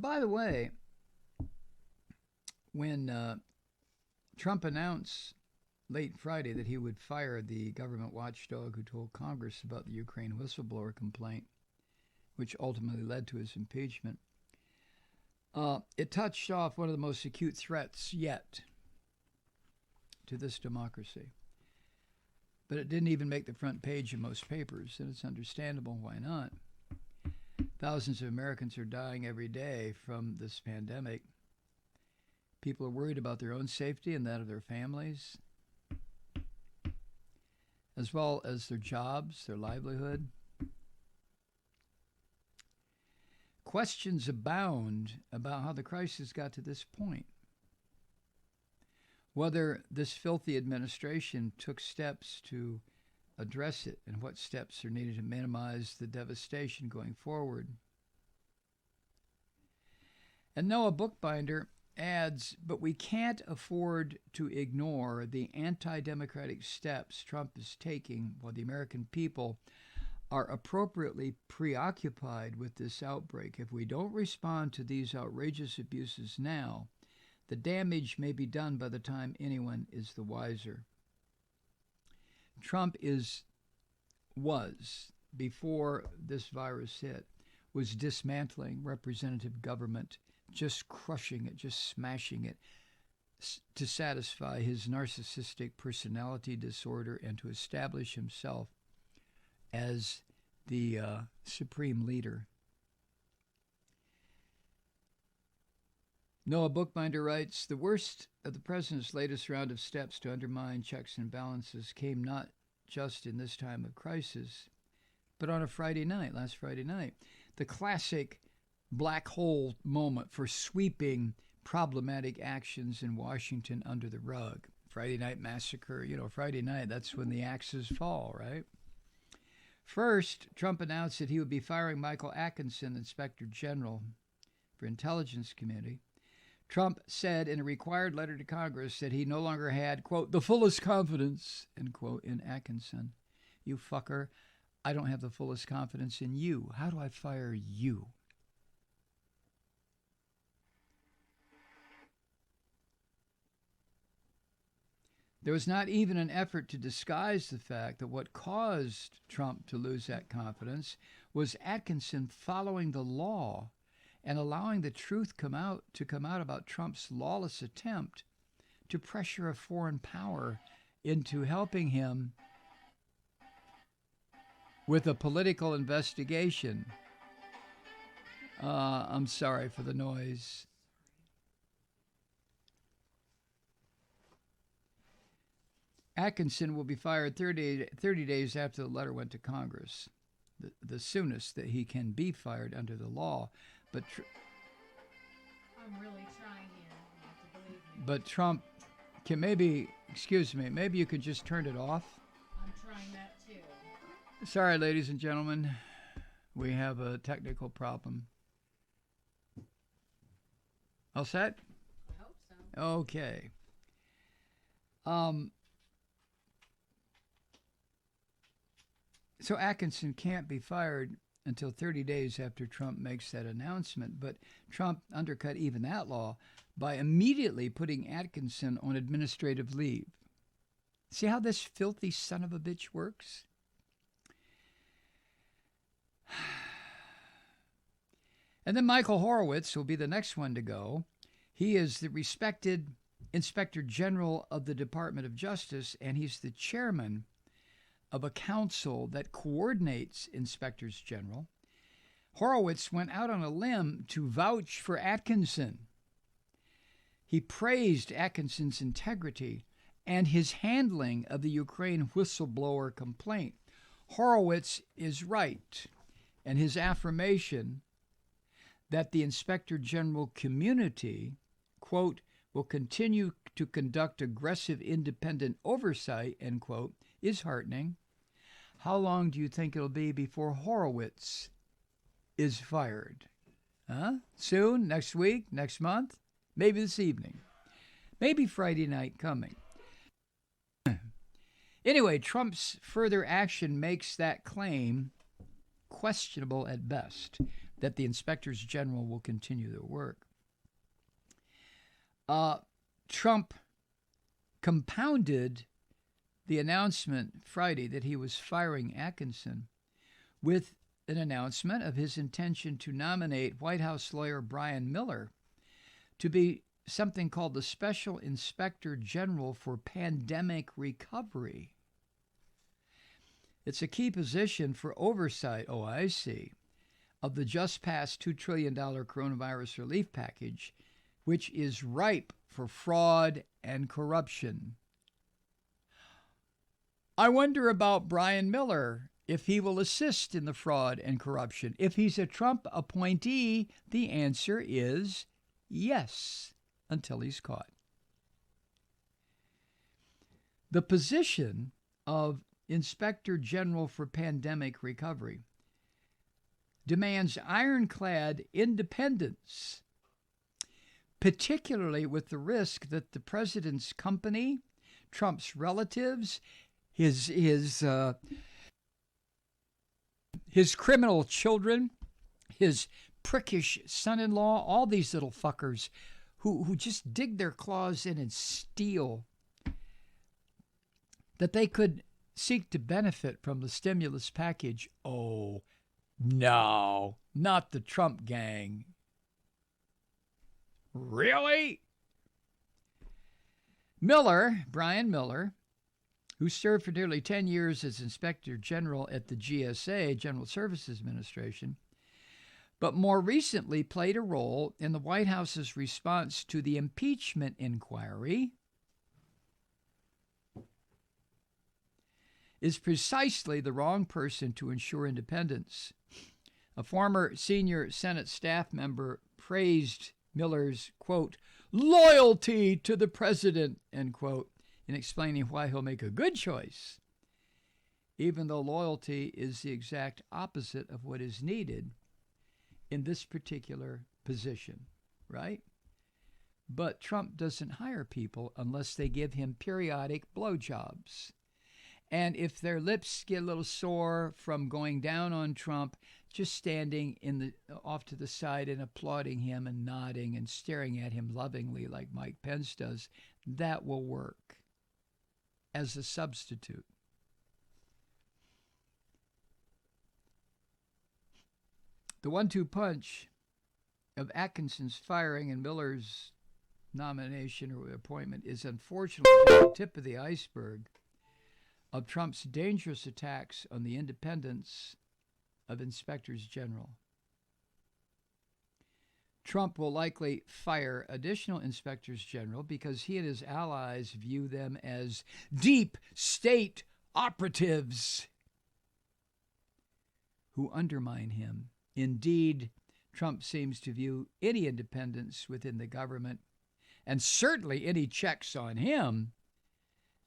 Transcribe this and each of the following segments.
By the way, when Trump announced late Friday that he would fire the government watchdog who told Congress about the Ukraine whistleblower complaint, which ultimately led to his impeachment, it touched off one of the most acute threats yet to this democracy. But it didn't even make the front page of most papers, and it's understandable why not. Thousands of Americans are dying every day from this pandemic. People are worried about their own safety and that of their families, as well as their jobs, their livelihood. Questions abound about how the crisis got to this point. Whether this filthy administration took steps to address it and what steps are needed to minimize the devastation going forward. And Noah Bookbinder adds, but we can't afford to ignore the anti-democratic steps Trump is taking while the American people are appropriately preoccupied with this outbreak. If we don't respond to these outrageous abuses now, the damage may be done by the time anyone is the wiser. Trump was, before this virus hit, was dismantling representative government, just crushing it, just smashing it, to satisfy his narcissistic personality disorder and to establish himself as the supreme leader. Noah Bookbinder writes, the worst of the president's latest round of steps to undermine checks and balances came not just in this time of crisis, but on last Friday night. The classic black hole moment for sweeping problematic actions in Washington under the rug. Friday night massacre, Friday night, that's when the axes fall, right? First, Trump announced that he would be firing Michael Atkinson, Inspector General for Intelligence Committee. Trump said in a required letter to Congress that he no longer had, quote, the fullest confidence, end quote, in Atkinson. You fucker, I don't have the fullest confidence in you. How do I fire you? There was not even an effort to disguise the fact that what caused Trump to lose that confidence was Atkinson following the law and allowing the truth to come out about Trump's lawless attempt to pressure a foreign power into helping him with a political investigation. I'm sorry for the noise. Atkinson will be fired 30 days after the letter went to Congress, the soonest that he can be fired under the law. But I'm really trying here. You have to believe me. But Trump can maybe you could just turn it off. I'm trying that too. Sorry, ladies and gentlemen, we have a technical problem. All set? I hope so. Okay. So Atkinson can't be fired until 30 days after Trump makes that announcement. But Trump undercut even that law by immediately putting Atkinson on administrative leave. See how this filthy son of a bitch works? And then Michael Horowitz will be the next one to go. He is the respected Inspector General of the Department of Justice, and he's the chairman of a council that coordinates inspectors general. Horowitz went out on a limb to vouch for Atkinson. He praised Atkinson's integrity and his handling of the Ukraine whistleblower complaint. Horowitz is right, and his affirmation that the Inspector General community, quote, will continue to conduct aggressive independent oversight, end quote, is heartening. How long do you think it'll be before Horowitz is fired? Soon? Next week? Next month? Maybe this evening? Maybe Friday night coming? Anyway, Trump's further action makes that claim questionable at best that the inspectors general will continue their work. Trump compounded the announcement Friday that he was firing Atkinson with an announcement of his intention to nominate White House lawyer Brian Miller to be something called the Special Inspector General for Pandemic Recovery. It's a key position for oversight, of the just passed $2 trillion coronavirus relief package, which is ripe for fraud and corruption. I wonder about Brian Miller, if he will assist in the fraud and corruption. If he's a Trump appointee, the answer is yes, until he's caught. The position of Inspector General for Pandemic Recovery demands ironclad independence, particularly with the risk that the president's company, Trump's relatives, his criminal children, his prickish son-in-law, all these little fuckers who just dig their claws in and steal, that they could seek to benefit from the stimulus package. Oh, no, not the Trump gang. Really? Brian Miller, who served for nearly 10 years as Inspector General at the GSA, General Services Administration, but more recently played a role in the White House's response to the impeachment inquiry, is precisely the wrong person to ensure independence. A former senior Senate staff member praised Miller's, quote, loyalty to the president, end quote, in explaining why he'll make a good choice, even though loyalty is the exact opposite of what is needed in this particular position, right? But Trump doesn't hire people unless they give him periodic blowjobs. And if their lips get a little sore from going down on Trump, just standing off to the side and applauding him and nodding and staring at him lovingly like Mike Pence does, that will work as a substitute. The 1-2 punch of Atkinson's firing and Miller's nomination or appointment is unfortunately just the tip of the iceberg of Trump's dangerous attacks on the independence of inspectors general. Trump will likely fire additional inspectors general because he and his allies view them as deep state operatives who undermine him. Indeed, Trump seems to view any independence within the government, and certainly any checks on him,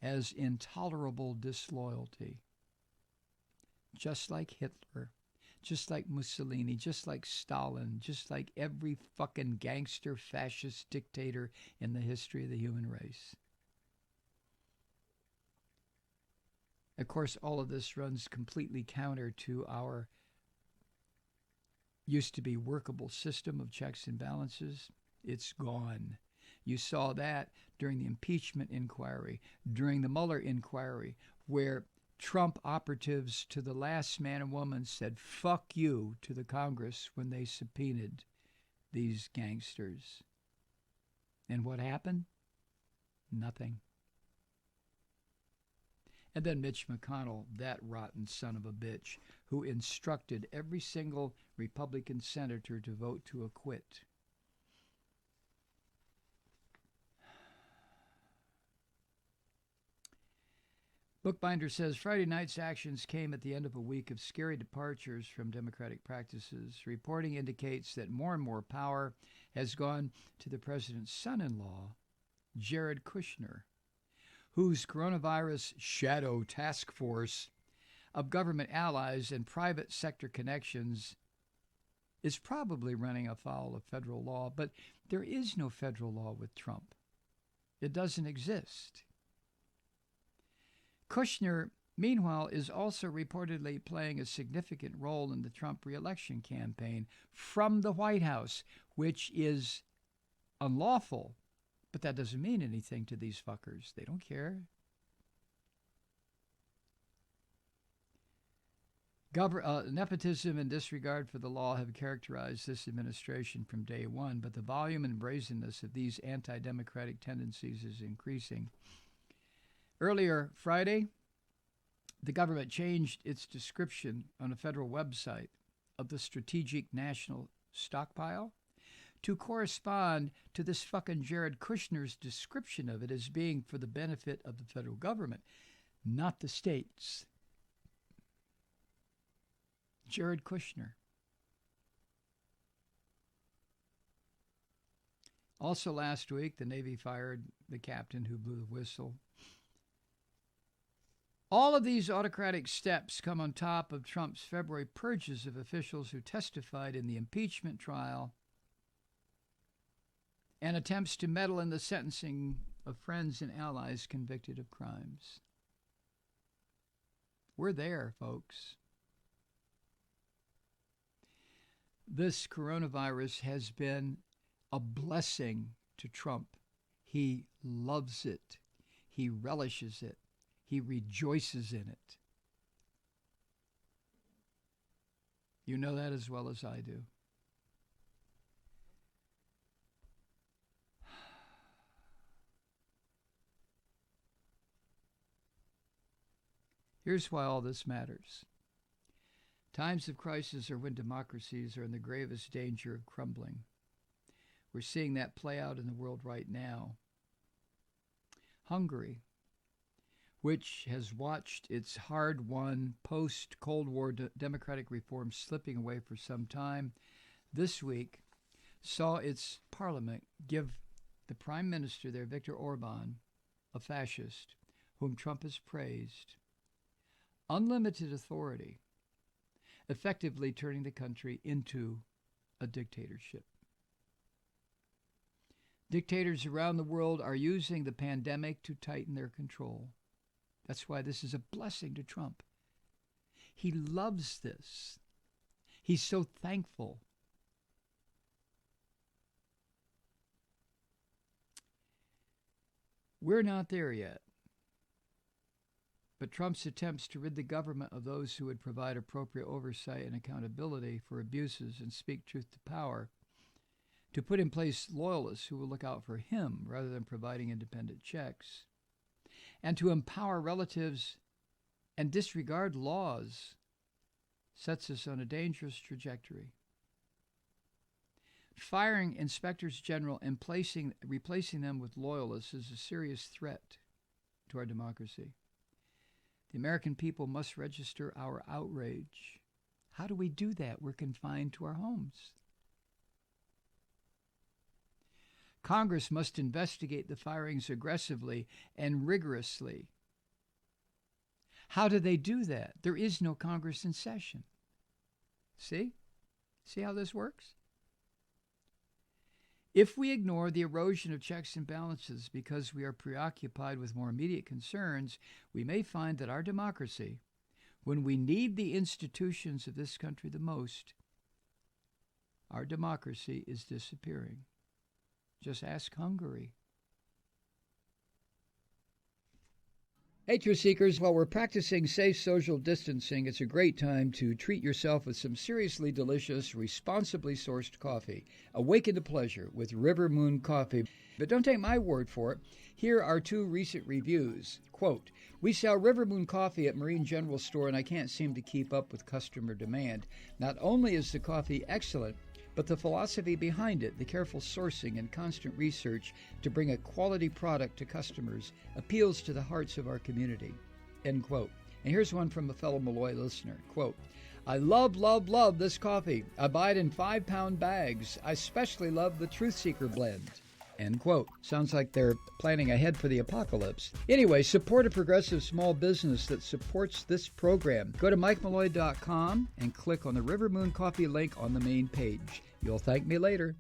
as intolerable disloyalty. Just like Hitler, just like Mussolini, just like Stalin, just like every fucking gangster fascist dictator in the history of the human race. Of course, all of this runs completely counter to our used to be workable system of checks and balances. It's gone. You saw that during the impeachment inquiry, during the Mueller inquiry, where Trump operatives to the last man and woman said, fuck you to the Congress when they subpoenaed these gangsters. And what happened? Nothing. And then Mitch McConnell, that rotten son of a bitch, who instructed every single Republican senator to vote to acquit. Bookbinder says Friday night's actions came at the end of a week of scary departures from Democratic practices. Reporting indicates that more and more power has gone to the president's son-in-law, Jared Kushner, whose coronavirus shadow task force of government allies and private sector connections is probably running afoul of federal law. But there is no federal law with Trump. It doesn't exist. Kushner meanwhile, is also reportedly playing a significant role in the Trump re-election campaign from the White House, which is unlawful. But that doesn't mean anything to these fuckers. They don't care. Nepotism and disregard for the law have characterized this administration from day one, but the volume and brazenness of these anti-democratic tendencies is increasing. Earlier Friday, the government changed its description on a federal website of the Strategic National Stockpile to correspond to this fucking Jared Kushner's description of it as being for the benefit of the federal government, not the states. Jared Kushner. Also last week, the Navy fired the captain who blew the whistle. All of these autocratic steps come on top of Trump's February purges of officials who testified in the impeachment trial and attempts to meddle in the sentencing of friends and allies convicted of crimes. We're there, folks. This coronavirus has been a blessing to Trump. He loves it. He relishes it. He rejoices in it. You know that as well as I do. Here's why all this matters. Times of crisis are when democracies are in the gravest danger of crumbling. We're seeing that play out in the world right now. Hungary, which has watched its hard-won post-Cold War democratic reforms slipping away for some time, this week saw its parliament give the prime minister there, Viktor Orban, a fascist, whom Trump has praised, unlimited authority, effectively turning the country into a dictatorship. Dictators around the world are using the pandemic to tighten their control. That's why this is a blessing to Trump. He loves this. He's so thankful. We're not there yet. But Trump's attempts to rid the government of those who would provide appropriate oversight and accountability for abuses and speak truth to power, to put in place loyalists who will look out for him rather than providing independent checks, and to empower relatives and disregard laws, sets us on a dangerous trajectory. Firing inspectors general and replacing them with loyalists is a serious threat to our democracy. The American people must register our outrage. How do we do that? We're confined to our homes. Congress must investigate the firings aggressively and rigorously. How do they do that? There is no Congress in session. See? See how this works? If we ignore the erosion of checks and balances because we are preoccupied with more immediate concerns, we may find that our democracy, when we need the institutions of this country the most, our democracy is disappearing. Just ask Hungary. Hey, truth seekers, while we're practicing safe social distancing, it's a great time to treat yourself with some seriously delicious, responsibly sourced coffee. Awaken to pleasure with River Moon Coffee. But don't take my word for it. Here are two recent reviews. Quote, "We sell River Moon Coffee at Marine General Store, and I can't seem to keep up with customer demand. Not only is the coffee excellent, but the philosophy behind it, the careful sourcing and constant research to bring a quality product to customers, appeals to the hearts of our community." End quote. And here's one from a fellow Malloy listener. Quote, "I love this coffee. I buy it in 5-pound bags. I especially love the Truth Seeker blend." End quote. Sounds like they're planning ahead for the apocalypse. Anyway, support a progressive small business that supports this program. Go to MikeMalloy.com and click on the River Moon Coffee link on the main page. You'll thank me later.